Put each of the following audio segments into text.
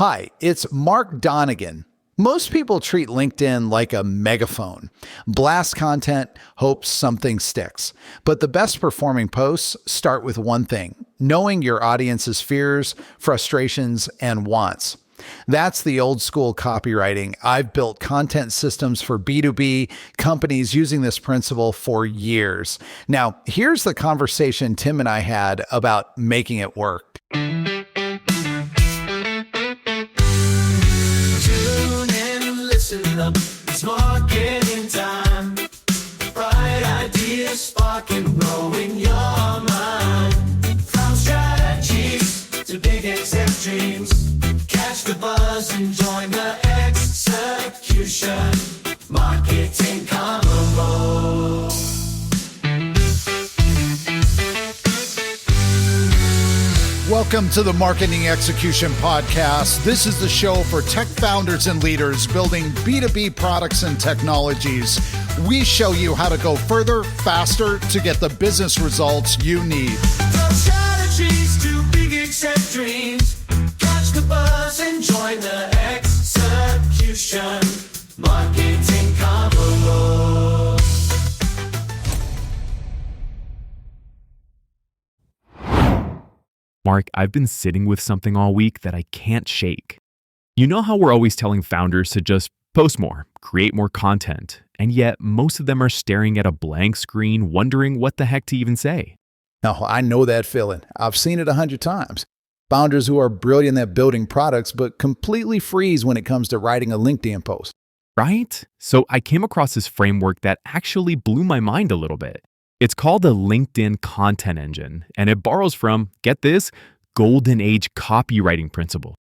Hi, it's Mark Donegan. Most people treat LinkedIn like a megaphone. Blast content, hope something sticks. But the best performing posts start with one thing: knowing your audience's fears, frustrations, and wants. That's the old school copywriting. I've built content systems for B2B companies using this principle for years. Now, here's the conversation Tim and I had about making it work. Listen up, it's marketing time. Bright ideas sparking, growing your mind. From strategies to big exec dreams, catch the buzz and join the execution. Marketing Convo. Welcome to the Marketing Execution Podcast. This is the show for tech founders and leaders building B2B products and technologies. We show you how to go further, faster to get the business results you need. From strategies to big exec dreams, catch the buzz and join the execution. Marketing Convo. Mark, I've been sitting with something all week that I can't shake. You know how we're always telling founders to just post more, create more content, and yet most of them are staring at a blank screen wondering what the heck to even say. Now, I know that feeling. I've seen it 100 times. Founders who are brilliant at building products but completely freeze when it comes to writing a LinkedIn post. Right? So I came across this framework that actually blew my mind a little bit. It's called the LinkedIn Content Engine, and it borrows from, get this, Golden Age copywriting principle.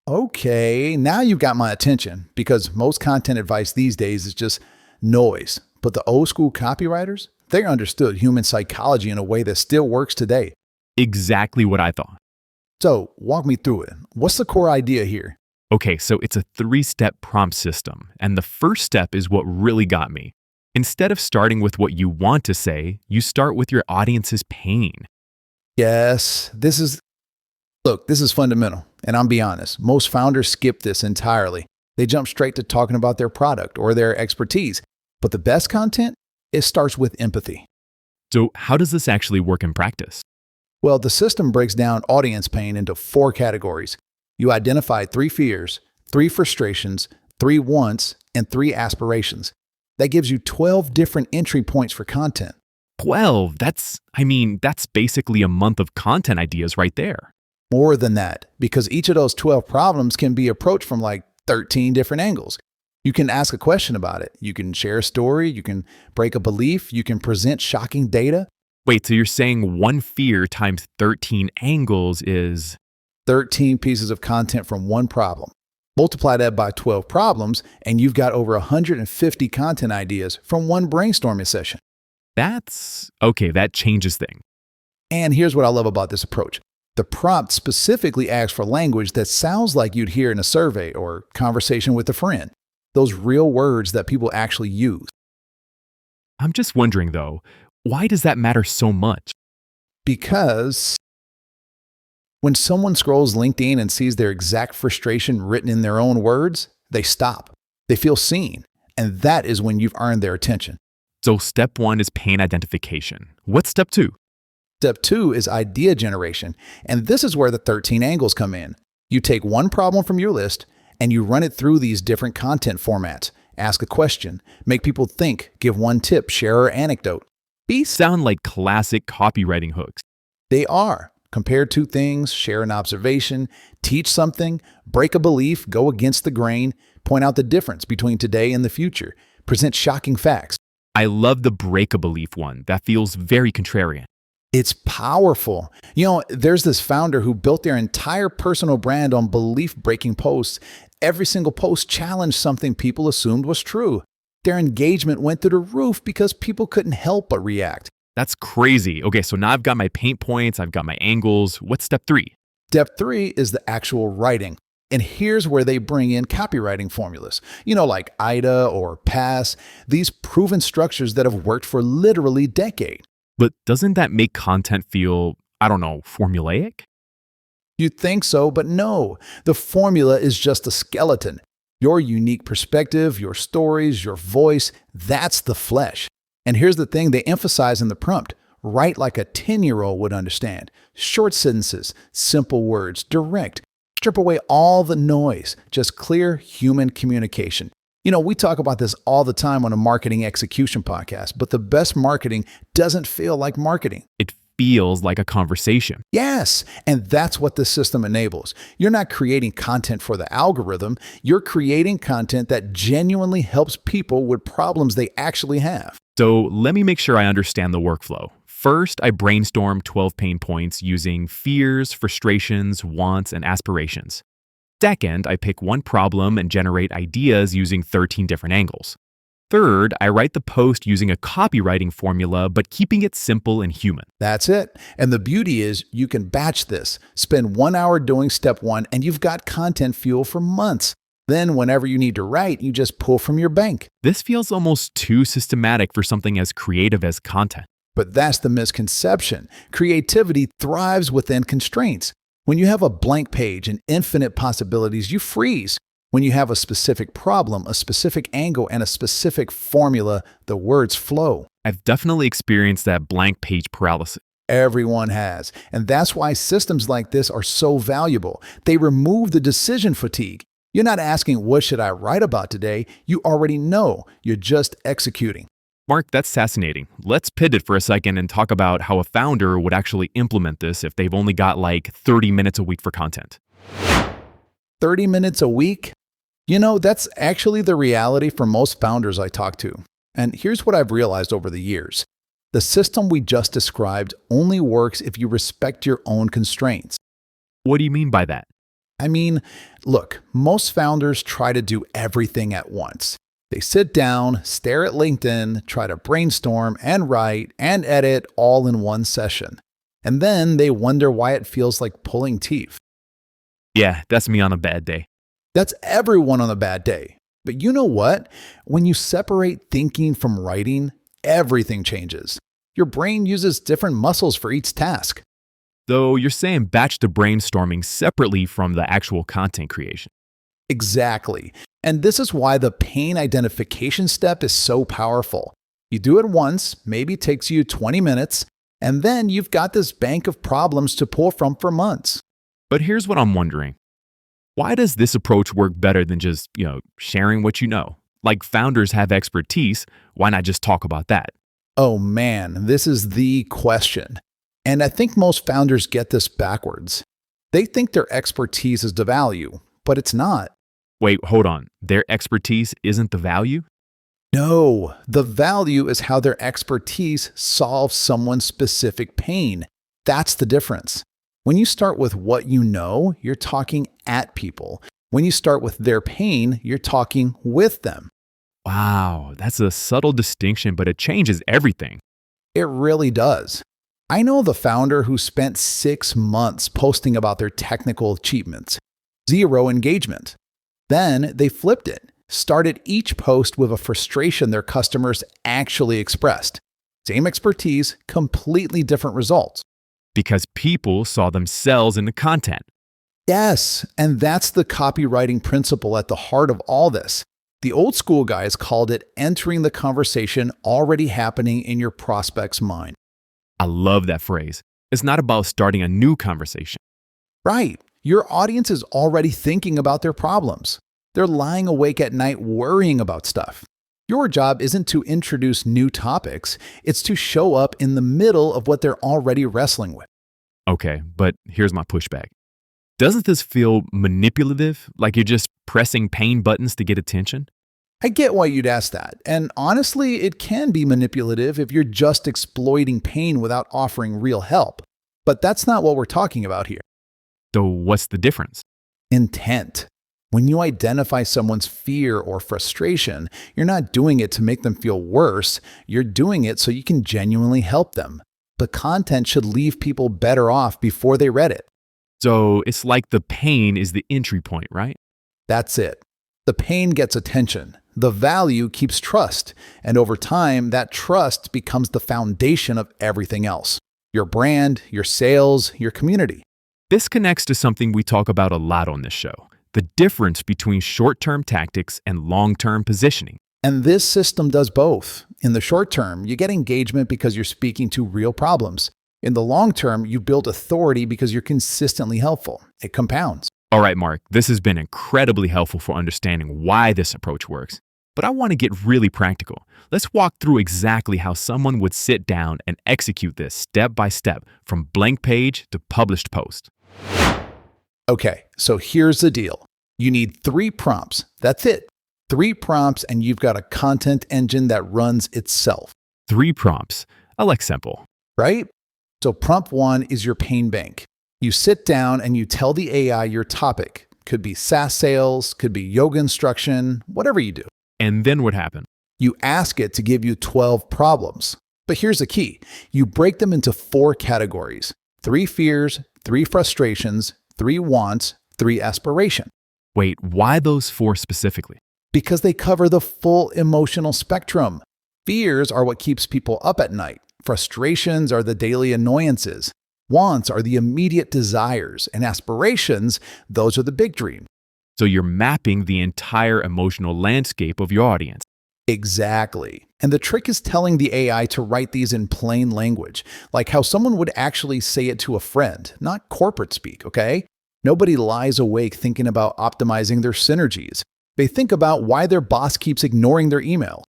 Okay, now you've got my attention because most content advice these days is just noise. But the old school copywriters, they understood human psychology in a way that still works today. Exactly what I thought. So walk me through it. What's the core idea here? Okay, so it's a 3-step prompt system, and the first step is what really got me. Instead of starting with what you want to say, you start with your audience's pain. Yes, this is fundamental. And I'll be honest, most founders skip this entirely. They jump straight to talking about their product or their expertise. But the best content, it starts with empathy. So how does this actually work in practice? Well, the system breaks down audience pain into 4 categories. You identify 3 fears, 3 frustrations, 3 wants, and 3 aspirations. That gives you 12 different entry points for content. 12? That's basically a month of content ideas right there. More than that, because each of those 12 problems can be approached from like 13 different angles. You can ask a question about it. You can share a story. You can break a belief. You can present shocking data. Wait, so you're saying one fear times 13 angles is 13 pieces of content from one problem. Multiply that by 12 problems, and you've got over 150 content ideas from one brainstorming session. that changes things. And here's what I love about this approach. The prompt specifically asks for language that sounds like you'd hear in a survey or conversation with a friend. Those real words that people actually use. I'm just wondering though, why does that matter so much? Because when someone scrolls LinkedIn and sees their exact frustration written in their own words, they stop. They feel seen. And that is when you've earned their attention. So step 1 is pain identification. What's step 2? Step 2 is idea generation. And this is where the 13 angles come in. You take one problem from your list and you run it through these different content formats. Ask a question, make people think, give one tip, share an anecdote. These sound like classic copywriting hooks. They are. Compare 2 things, share an observation, teach something, break a belief, go against the grain, point out the difference between today and the future, present shocking facts. I love the break a belief one. That feels very contrarian. It's powerful. You know, there's this founder who built their entire personal brand on belief-breaking posts. Every single post challenged something people assumed was true. Their engagement went through the roof because people couldn't help but react. That's crazy. Okay, so now I've got my pain points, I've got my angles. What's step 3? Step 3 is the actual writing. And here's where they bring in copywriting formulas, like IDA or PASS, these proven structures that have worked for literally decades. But doesn't that make content feel, formulaic? You'd think so, but no. The formula is just a skeleton. Your unique perspective, your stories, your voice, that's the flesh. And here's the thing they emphasize in the prompt. Write like a 10-year-old would understand. Short sentences, simple words, direct. Strip away all the noise. Just clear human communication. We talk about this all the time on a marketing execution podcast, but the best marketing doesn't feel like marketing. It feels like a conversation. Yes, and that's what the system enables. You're not creating content for the algorithm. You're creating content that genuinely helps people with problems they actually have. So let me make sure I understand the workflow. First, I brainstorm 12 pain points using fears, frustrations, wants, and aspirations. Second, I pick one problem and generate ideas using 13 different angles. Third, I write the post using a copywriting formula, but keeping it simple and human. That's it. And the beauty is you can batch this. Spend 1 hour doing step 1 and you've got content fuel for months. Then whenever you need to write, you just pull from your bank. This feels almost too systematic for something as creative as content. But that's the misconception. Creativity thrives within constraints. When you have a blank page and infinite possibilities, you freeze. When you have a specific problem, a specific angle, and a specific formula, the words flow. I've definitely experienced that blank page paralysis. Everyone has. And that's why systems like this are so valuable. They remove the decision fatigue. You're not asking, what should I write about today? You already know. You're just executing. Mark, that's fascinating. Let's pivot for a second and talk about how a founder would actually implement this if they've only got like 30 minutes a week for content. 30 minutes a week? That's actually the reality for most founders I talk to. And here's what I've realized over the years. The system we just described only works if you respect your own constraints. What do you mean by that? Look, most founders try to do everything at once. They sit down, stare at LinkedIn, try to brainstorm and write and edit all in one session. And then they wonder why it feels like pulling teeth. Yeah, that's me on a bad day. That's everyone on a bad day. But you know what? When you separate thinking from writing, everything changes. Your brain uses different muscles for each task. So you're saying batch the brainstorming separately from the actual content creation. Exactly. And this is why the pain identification step is so powerful. You do it once, maybe it takes you 20 minutes, and then you've got this bank of problems to pull from for months. But here's what I'm wondering. Why does this approach work better than just, sharing what you know? Like founders have expertise, why not just talk about that? Oh man, this is the question. And I think most founders get this backwards. They think their expertise is the value, but it's not. Wait, hold on. Their expertise isn't the value? No, the value is how their expertise solves someone's specific pain. That's the difference. When you start with what you know, you're talking at people. When you start with their pain, you're talking with them. Wow, that's a subtle distinction, but it changes everything. It really does. I know the founder who spent 6 months posting about their technical achievements. 0 engagement. Then they flipped it, started each post with a frustration their customers actually expressed. Same expertise, completely different results. Because people saw themselves in the content. Yes, and that's the copywriting principle at the heart of all this. The old school guys called it entering the conversation already happening in your prospect's mind. I love that phrase. It's not about starting a new conversation. Right. Your audience is already thinking about their problems. They're lying awake at night worrying about stuff. Your job isn't to introduce new topics, it's to show up in the middle of what they're already wrestling with. Okay, but here's my pushback. Doesn't this feel manipulative, like you're just pressing pain buttons to get attention? I get why you'd ask that, and honestly, it can be manipulative if you're just exploiting pain without offering real help. But that's not what we're talking about here. So what's the difference? Intent. When you identify someone's fear or frustration, you're not doing it to make them feel worse, you're doing it so you can genuinely help them. The content should leave people better off before they read it. So it's like the pain is the entry point, right? That's it. The pain gets attention. The value keeps trust. And over time, that trust becomes the foundation of everything else. Your brand, your sales, your community. This connects to something we talk about a lot on this show, the difference between short-term tactics and long-term positioning. And this system does both. In the short term, you get engagement because you're speaking to real problems. In the long term, you build authority because you're consistently helpful. It compounds. All right, Mark, this has been incredibly helpful for understanding why this approach works. But I want to get really practical. Let's walk through exactly how someone would sit down and execute this step by step from blank page to published post. Okay, so here's the deal. You need 3 prompts. That's it. 3 prompts and you've got a content engine that runs itself. 3 prompts. I like simple. Right? So prompt 1 is your pain bank. You sit down and you tell the AI your topic. Could be SaaS sales, could be yoga instruction, whatever you do. And then what happened? You ask it to give you 12 problems. But here's the key. You break them into 4 categories. 3 fears, 3 frustrations, 3 wants, 3 aspirations. Wait, why those 4 specifically? Because they cover the full emotional spectrum. Fears are what keeps people up at night. Frustrations are the daily annoyances. Wants are the immediate desires. And aspirations, those are the big dreams. So you're mapping the entire emotional landscape of your audience. Exactly. And the trick is telling the AI to write these in plain language, like how someone would actually say it to a friend, not corporate speak, okay? Nobody lies awake thinking about optimizing their synergies. They think about why their boss keeps ignoring their email.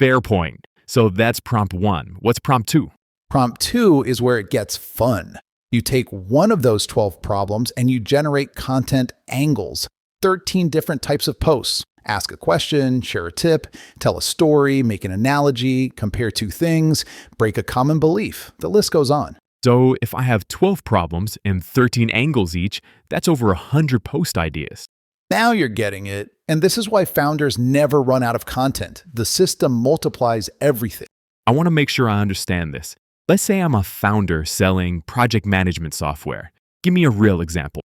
Fair point. So that's prompt 1. What's prompt 2? Prompt 2 is where it gets fun. You take one of those 12 problems and you generate content angles, 13 different types of posts. Ask a question, share a tip, tell a story, make an analogy, compare 2 things, break a common belief. The list goes on. So if I have 12 problems and 13 angles each, that's over 100 post ideas. Now you're getting it. And this is why founders never run out of content. The system multiplies everything. I want to make sure I understand this. Let's say I'm a founder selling project management software. Give me a real example.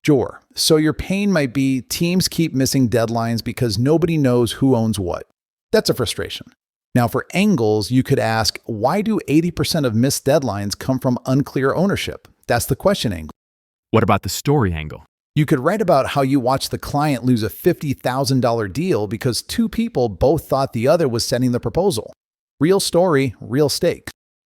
Sure. So your pain might be teams keep missing deadlines because nobody knows who owns what. That's a frustration. Now for angles, you could ask, why do 80% of missed deadlines come from unclear ownership? That's the question angle. What about the story angle? You could write about how you watched the client lose a $50,000 deal because 2 people both thought the other was sending the proposal. Real story, real stakes.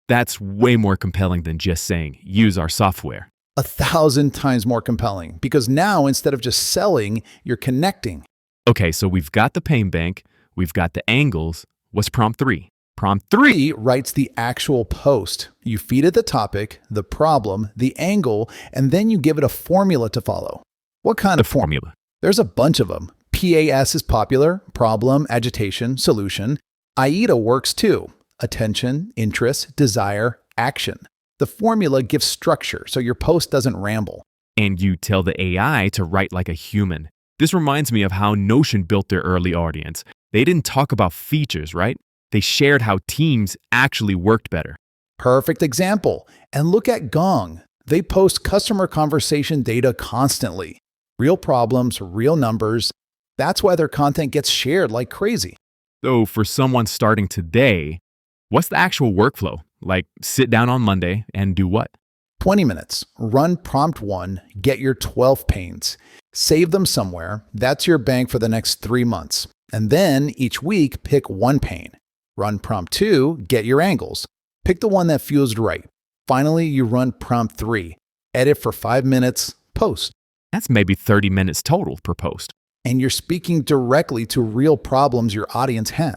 That's way more compelling than just saying, use our software. 1,000 times more compelling because now instead of just selling, you're connecting. Okay, so we've got the pain bank, we've got the angles. What's prompt 3? Prompt 3. 3 writes the actual post. You feed it the topic, the problem, the angle, and then you give it a formula to follow. What kind The of formula? formula. There's a bunch of them. PAS is popular, problem, agitation, solution. AIDA works too. Attention, interest, desire, action. The formula gives structure so your post doesn't ramble. And you tell the AI to write like a human. This reminds me of how Notion built their early audience. They didn't talk about features, right? They shared how teams actually worked better. Perfect example. And look at Gong. They post customer conversation data constantly. Real problems, real numbers. That's why their content gets shared like crazy. So for someone starting today, what's the actual workflow? Like sit down on Monday and do what? 20 minutes. Run prompt 1, get your 12 pains. Save them somewhere. That's your bank for the next 3 months. And then each week, pick 1 pain. Run prompt 2, get your angles. Pick the one that feels right. Finally, you run prompt 3. Edit for 5 minutes, post. That's maybe 30 minutes total per post. And you're speaking directly to real problems your audience has.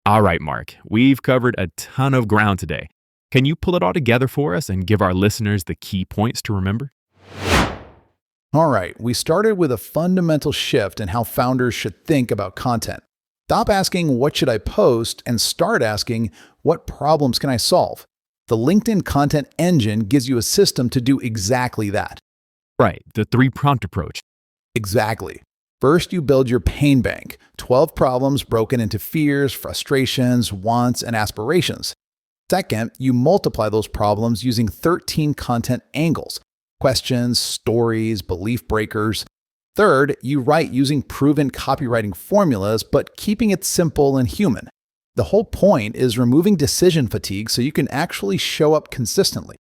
All right, Mark, we've covered a ton of ground today. Can you pull it all together for us and give our listeners the key points to remember? All right, we started with a fundamental shift in how founders should think about content. Stop asking, what should I post? And start asking, what problems can I solve? The LinkedIn content engine gives you a system to do exactly that. Right, the 3-prompt approach. Exactly. First, you build your pain bank, 12 problems broken into fears, frustrations, wants, and aspirations. Second, you multiply those problems using 13 content angles, questions, stories, belief breakers. Third, you write using proven copywriting formulas, but keeping it simple and human. The whole point is removing decision fatigue so you can actually show up consistently.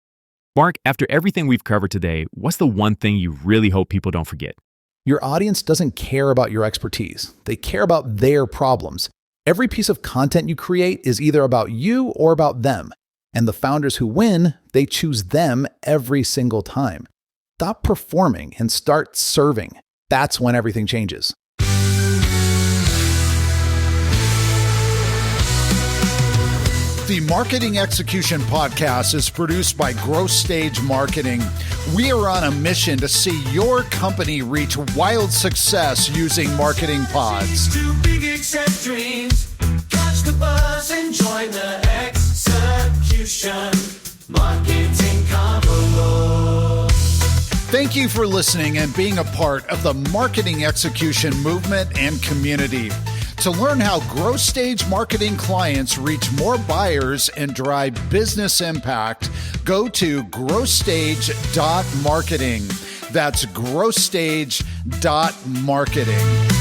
Mark, after everything we've covered today, what's the one thing you really hope people don't forget? Your audience doesn't care about your expertise. They care about their problems. Every piece of content you create is either about you or about them. And the founders who win, they choose them every single time. Stop performing and start serving. That's when everything changes. The Marketing Execution Podcast is produced by Growth Stage Marketing. We are on a mission to see your company reach wild success using marketing pods. Too big, accept dreams. Catch the buzz and join the execution. Marketing Convo. Thank you for listening and being a part of the marketing execution movement and community. To learn how growth stage marketing clients reach more buyers and drive business impact, go to growthstage.marketing. That's growthstage.marketing.